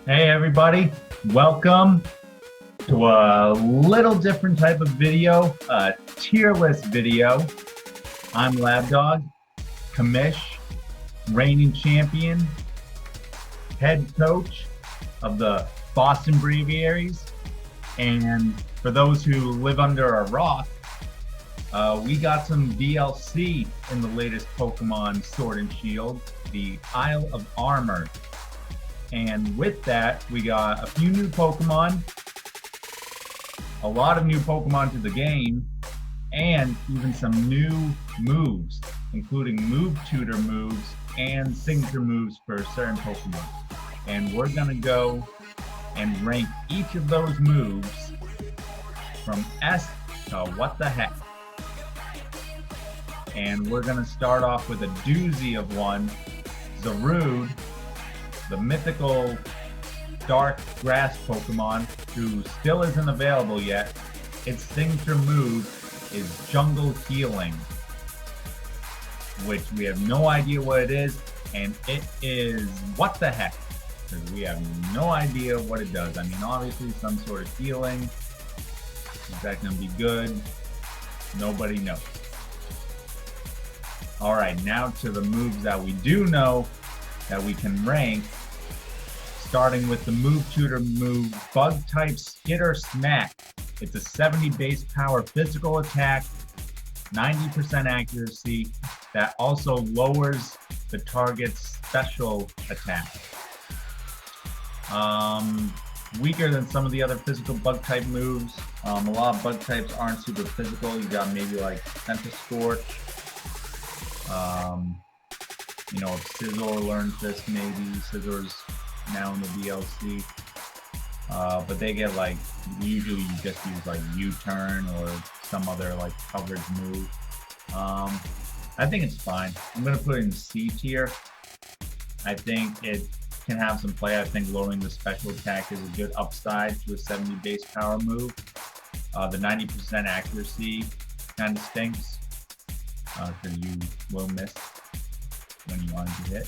Hey everybody, welcome to a little different type of video, a tier list video. I'm Labdog, Kamish, reigning champion, head coach of the Boston Braviaries. And for those who live under a rock, we got some DLC in the latest Pokemon Sword and Shield, the Isle of Armor. And with that, we got a few new Pokemon, a lot of new Pokemon to the game, and even some new moves, including move tutor moves and signature moves for certain Pokemon. And we're gonna go and rank each of those moves from S to what the heck. And we're gonna start off with a doozy of one, Zarude, the mythical dark grass Pokemon who still isn't available yet. Its signature move is Jungle Healing, which we have no idea what it is, and it is what the heck, because we have no idea what it does. I mean, obviously some sort of healing. Is that going to be good? Nobody knows. All right, now to the moves that we do know that we can rank. Starting with the move tutor move, Bug type Skitter Smack. It's a 70 base power physical attack, 90% accuracy, that also lowers the target's special attack. Weaker than some of the other physical bug type moves. A lot of bug types aren't super physical. You got maybe like Centiskorch. If Scizor learns this, maybe Scizor's now in the DLC, but they get like, usually you just use like U-turn or some other like coverage move. I think it's fine. I'm gonna put it in C tier. I think it can have some play. I think lowering the special attack is a good upside to a 70 base power move. The 90% accuracy kind of stinks, because you will miss when you want to hit.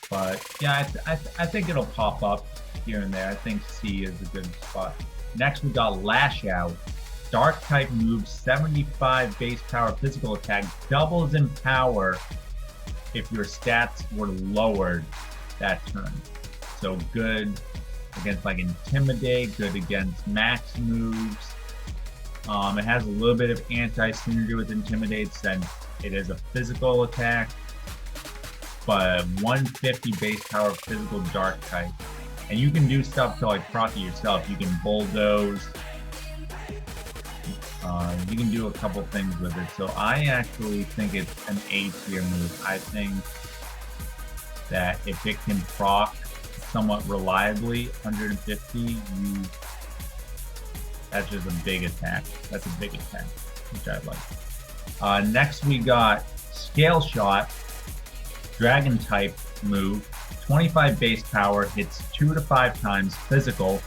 But yeah, I think it'll pop up here and there. I think C is a good spot. Next, we got Lash Out. Dark type move, 75 base power physical attack, doubles in power if your stats were lowered that turn. So good against like Intimidate, good against max moves. It has a little bit of anti-synergy with Intimidate since it is a physical attack, but 150 base power physical dark type. And you can do stuff to like proc it yourself. You can bulldoze. You can do a couple things with it. So I actually think it's an A tier move. I think that if it can proc somewhat reliably, 150, that's just a big attack. That's a big attack, which I like. Next we got Scale Shot. Dragon type move, 25 base power, hits 2 to 5 times physical,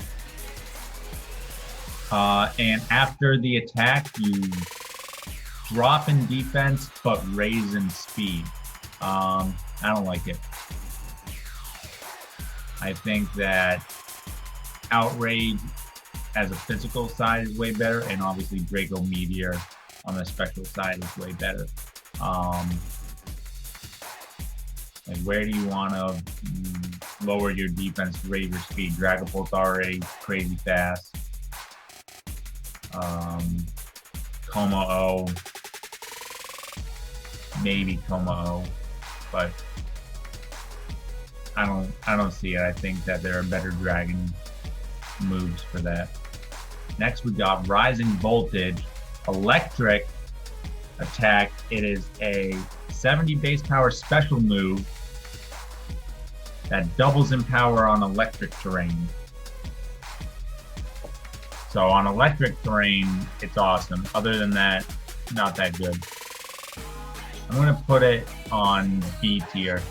and after the attack you drop in defense but raise in speed. I don't like it. I think that Outrage as a physical side is way better, and obviously Draco Meteor on the special side is way better. Like, where do you want to lower your defense to raise your speed? Dragapult's already crazy fast. Como-O, maybe Como-O, but I don't see it. I think that there are better dragon moves for that. Next we got Rising Voltage, electric attack. It is a 70 base power special move that doubles in power on electric terrain. So on electric terrain, it's awesome. Other than that, not that good. I'm gonna put it on B tier,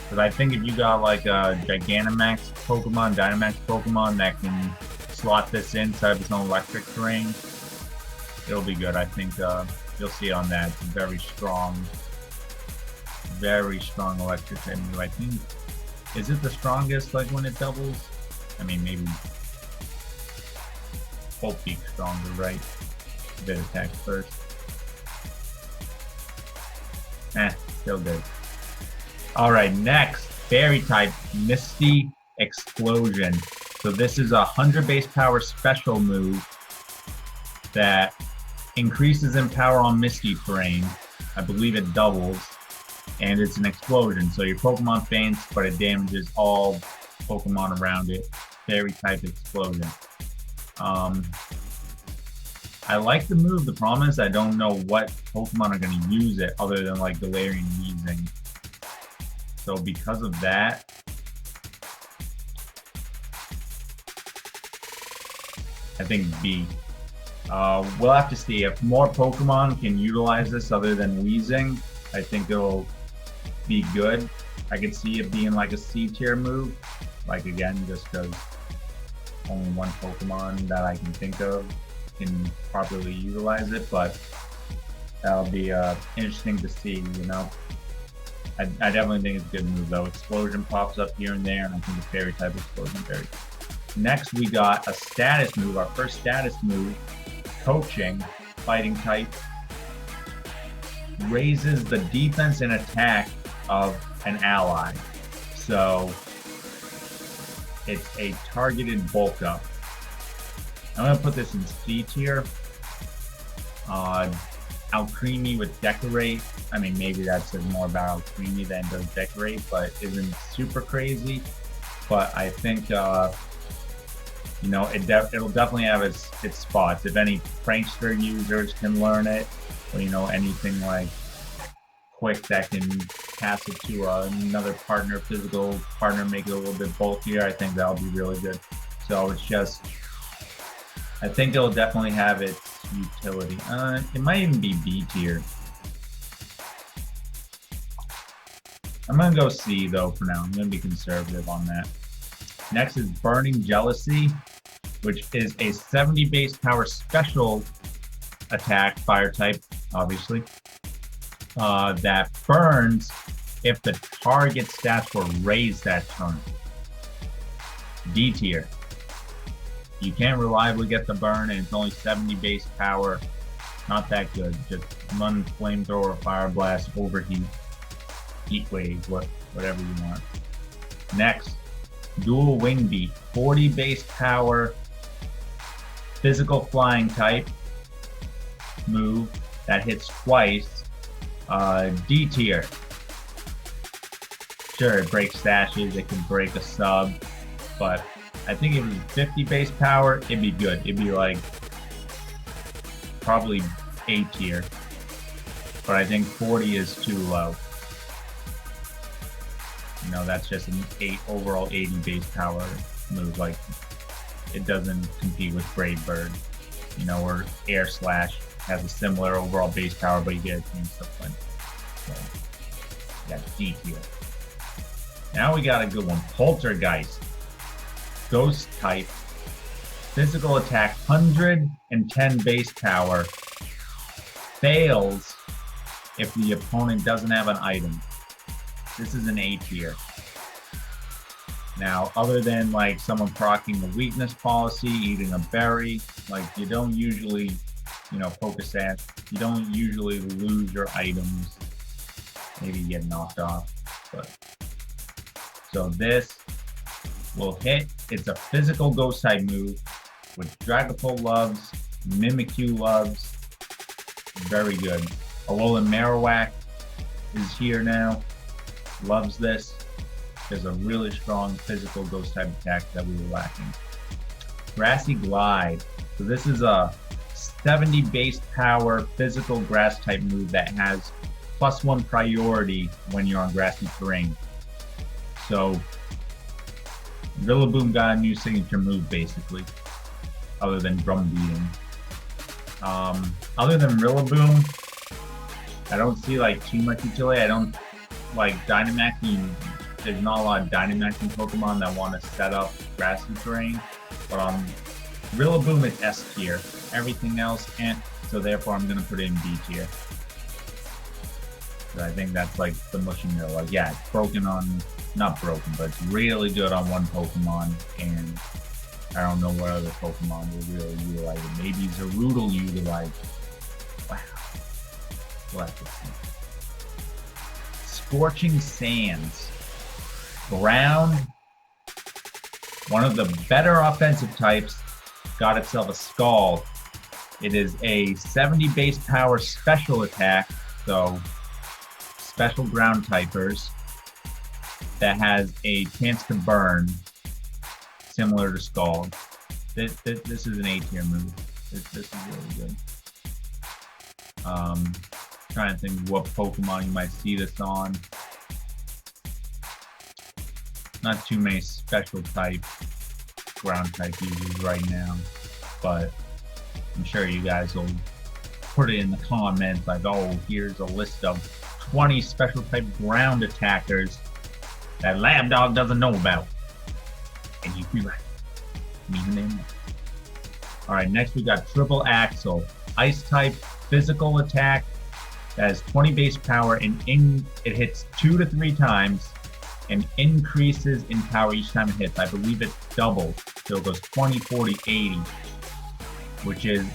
because I think if you got like a Gigantamax Pokemon, Dynamax Pokemon that can slot this inside of its own electric terrain, it'll be good. I think you'll see on that. It's a very strong electric type move. I think Is it the strongest, like, when it doubles? I mean, maybe Volt Peak's stronger, right? Bit attack first. Still good. Alright, next, Fairy type, Misty Explosion. So this is a 100 base power special move that increases in power on Misty terrain. I believe it doubles. And it's an explosion. So your Pokemon faints, but it damages all Pokemon around it. Fairy type explosion. I like the move. The problem is I don't know what Pokemon are going to use it other than like Galarian Weezing. So because of that, I think B. We'll have to see if more Pokemon can utilize this other than Weezing. I think it'll be good. I could see it being like a C tier move. Like again, just because only one Pokemon that I can think of can properly utilize it, but that'll be interesting to see, you know. I definitely think it's a good move though. Explosion pops up here and there, and I think the Fairy type Explosion very good. Next we got a status move, our first status move, Coaching, Fighting type. Raises the defense and attack of an ally. So it's a targeted bulk up. I'm going to put this in C tier. Alcremie with Decorate. I mean, maybe that says more about Alcremie than does Decorate, but isn't super crazy. But I think, you know, it'll definitely have its spots. If any Prankster users can learn it, or, you know, anything like quick that can pass it to another partner, physical partner, make it a little bit bulkier, I think that'll be really good. So it's just, I think it'll definitely have its utility. It might even be B tier. I'm gonna go C though for now. I'm gonna be conservative on that. Next is Burning Jealousy, which is a 70 base power special attack, fire type, obviously, that burns if the target stats were raised that turn. D tier. You can't reliably get the burn, and it's only 70 base power. Not that good. Just run Flamethrower, Fire Blast, Overheat, Heat Wave, whatever you want. Next, Dual Wing Beat, 40 base power, physical flying type move that hits twice. D tier. Sure, it breaks stashes, it can break a sub, but I think if it was 50 base power, it'd be good. It'd be like probably A tier, but I think 40 is too low. You know, that's just an overall 80 base power move. Like, it doesn't compete with Brave Bird, you know, or Air Slash has a similar overall base power, but you get a team supplement. So, yeah, D tier. Now we got a good one, Poltergeist. Ghost type, physical attack, 110 base power, fails if the opponent doesn't have an item. This is an A tier. Now, other than like someone proccing the weakness policy, eating a berry, like you don't usually, you know, focus at, you don't usually lose your items. Maybe you get knocked off, but so this will hit. It's a physical ghost type move, which Dragapult loves, Mimikyu loves. Very good. Alolan Marowak is here now. Loves this. There's a really strong physical ghost type attack that we were lacking. Grassy Glide. So this is a 70 base power physical grass type move that has +1 priority when you're on grassy terrain. So Rillaboom got a new signature move basically, other than drum beating. Other than Rillaboom, I don't see like too much utility. I don't like Dynamaxing. There's not a lot of Dynamaxing Pokemon that want to set up grassy terrain, but Rillaboom is S tier. Everything else can't, so therefore I'm gonna put it in B tier. I think that's like the mushy middle. Like, yeah, it's broken on not broken, but it's really good on one Pokemon, and I don't know what other Pokemon will really utilize it. Maybe Zarude will utilize it. Wow. We'll have to see. Scorching Sands. Ground. One of the better offensive types got itself a Scald. It is a 70 base power special attack, so special ground typers, that has a chance to burn, similar to Scald. This is an A-tier move. This is really good. Trying to think what Pokemon you might see this on. Not too many special type ground type users right now, but I'm sure you guys will put it in the comments like, oh, here's a list of 20 special type ground attackers that Labdog doesn't know about. And you'd be right. Alright, next we got Triple Axle. Ice type physical attack that has 20 base power and it hits 2 to 3 times and increases in power each time it hits. I believe it doubles. So it goes 20, 40, 80, which is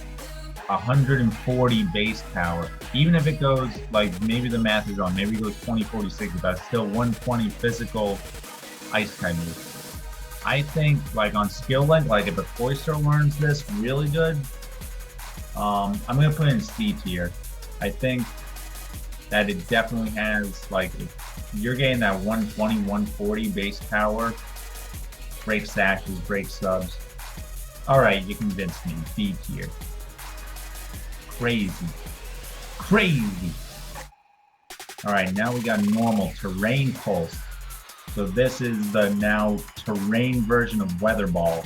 140 base power. Even if it goes, like, maybe the math is wrong, maybe it goes 20, 40, 60, but it's still 120 physical ice type move. I think, like, on skill link, like, if a Cloyster learns this really good, I'm going to put it in C tier. I think that it definitely has, like, if you're getting that 120, 140 base power, break sashes, break subs. Alright, you convinced me. B tier. Crazy. Crazy. Alright, now we got normal terrain pulse. So this is the now terrain version of Weather Ball.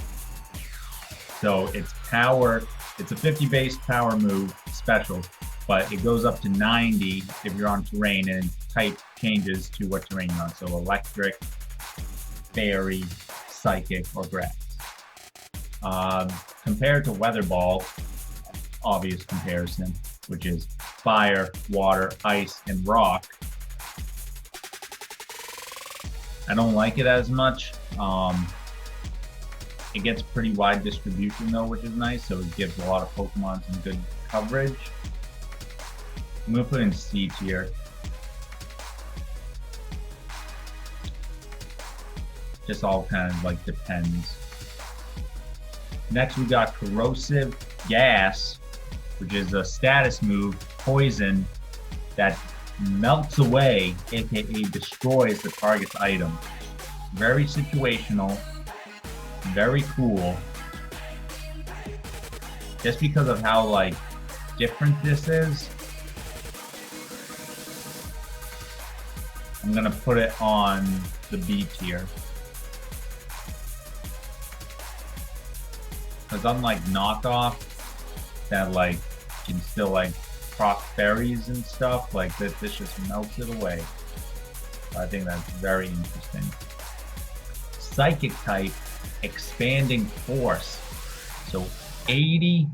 So it's power, it's a 50 base power move, special, but it goes up to 90 if you're on terrain, and type changes to what terrain you're on. So electric, fairy, psychic, or grass. Compared to Weather Ball, obvious comparison, which is fire, water, ice, and rock. I don't like it as much. It gets pretty wide distribution though, which is nice, so it gives a lot of Pokemon some good coverage. I'm gonna put in C tier. Just all kind of like depends. Next we got Corrosive Gas, which is a status move, poison, that melts away, aka destroys the target's item. Very situational, very cool. Just because of how, like, different this is, I'm gonna put it on the B tier. Because unlike knockoff, that, like, can still, like, proc berries and stuff, like this just melts it away. I think that's very interesting. Psychic type, expanding force. So 80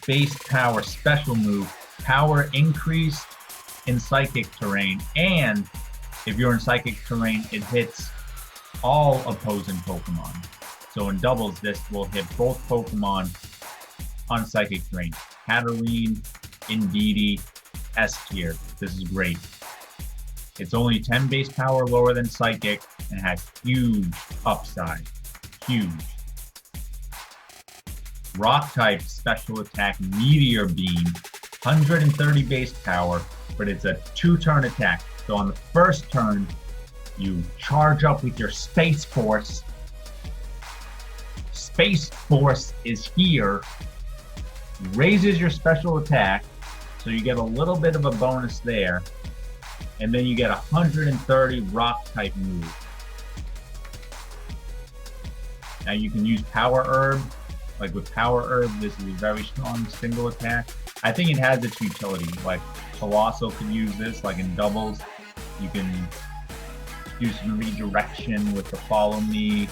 base power special move, power increase in psychic terrain, and if you're in psychic terrain, it hits all opposing Pokemon. So in doubles, this will hit both Pokemon on psychic terrain. Hatterene, Indeedee, S tier. This is great. It's only 10 base power lower than Psychic and has huge upside. Huge. Rock type special attack Meteor Beam. 130 base power, but it's a 2-turn attack. So on the first turn, you charge up with your Space Force. Space Force is here. Raises your special attack. So you get a little bit of a bonus there, and then you get 130 rock type move. Now you can use Power Herb. Like with Power Herb, this is a very strong single attack. I think it has its utility. Like Colossal can use this, like in doubles. You can do some redirection with the Follow Me.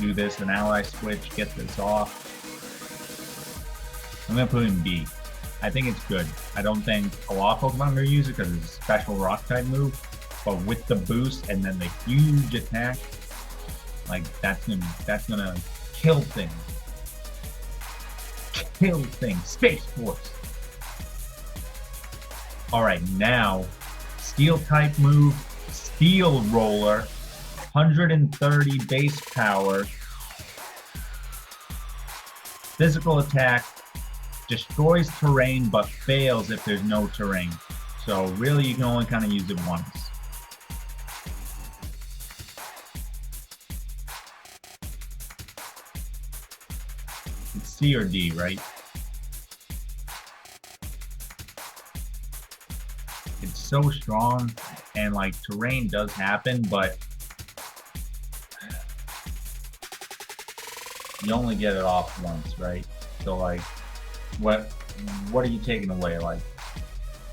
Do this, an ally switch, get this off. I'm gonna put it in B. I think it's good. I don't think a lot of Pokemon are going to use it because it's a special rock type move, but with the boost and then the huge attack, like that's gonna kill things. Kill things. Space Force. All right, now Steel type move, Steel Roller, 130 base power, physical attack, destroys terrain but fails if there's no terrain. So really you can only kind of use it once. It's C or D, right? It's so strong, and like terrain does happen, but you only get it off once, right? So like, what are you taking away? Like,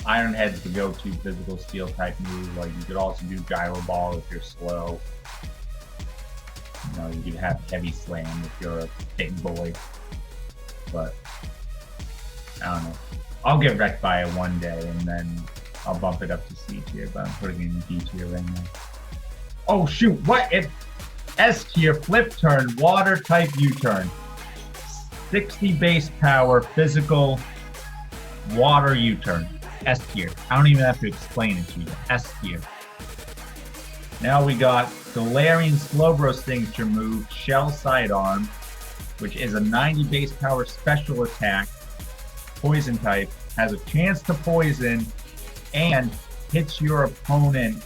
Iron Head's the go-to physical steel type move. Like, you could also do Gyro Ball if you're slow. You know, you could have Heavy Slam if you're a big boy. But I don't know. I'll get wrecked by it one day, and then I'll bump it up to C tier. But I'm putting it in D tier right now. Oh shoot! What? It S tier, flip turn, water type U-turn. 60 base power, physical, water U-turn. S tier. I don't even have to explain it to you. S tier. Now we got Galarian Slowbro signature move, Shell Sidearm, which is a 90 base power special attack, poison type, has a chance to poison, and hits your opponent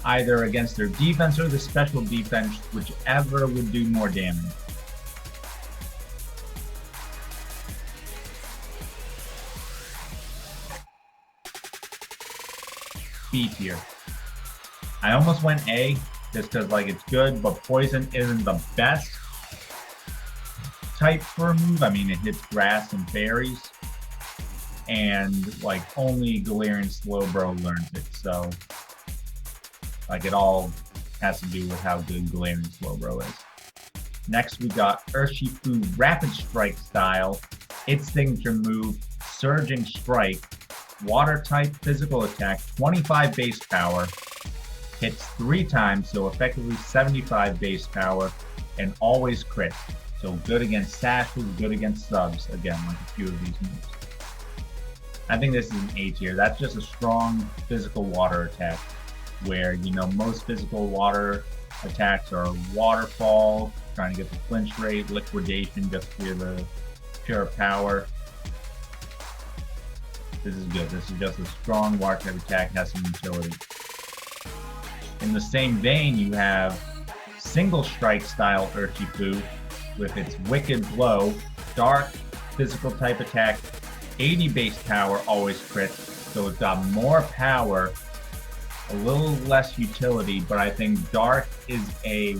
either against their defense or the special defense, whichever would do more damage. B tier. I almost went A just because like it's good, but poison isn't the best type for a move. I mean, it hits grass and berries, and like only Galarian Slowbro learns it, so like it all has to do with how good Galarian Slowbro is. Next we got Urshifu Rapid Strike style. Its signature move, Surging Strike, water type physical attack, 25 base power, hits 3 times, so effectively 75 base power, and always crit. So good against sashes, good against subs, again, like a few of these moves. I think this is an A tier. That's just a strong physical water attack, where, you know, most physical water attacks are waterfall, trying to get the flinch rate, liquidation just for the pure power. This is good. This is just a strong water type attack, has some utility. In the same vein, you have Single Strike style Urshifu with its Wicked Blow, dark physical type attack, 80 base power, always crit, so it's got more power, a little less utility, but I think dark is a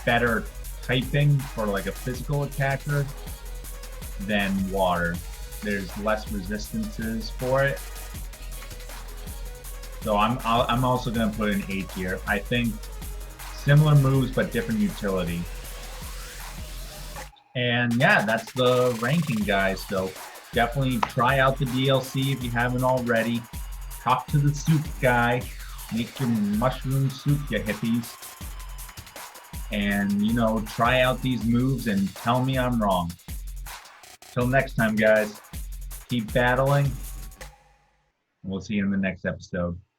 better typing for like a physical attacker than water. There's less resistances for it. So I'm also going to put it in A tier. I think similar moves but different utility. And yeah, that's the ranking, guys. So definitely try out the DLC if you haven't already. Talk to the soup guy. Make your mushroom soup, you hippies. And, you know, try out these moves and tell me I'm wrong. Till next time, guys. Keep battling. We'll see you in the next episode.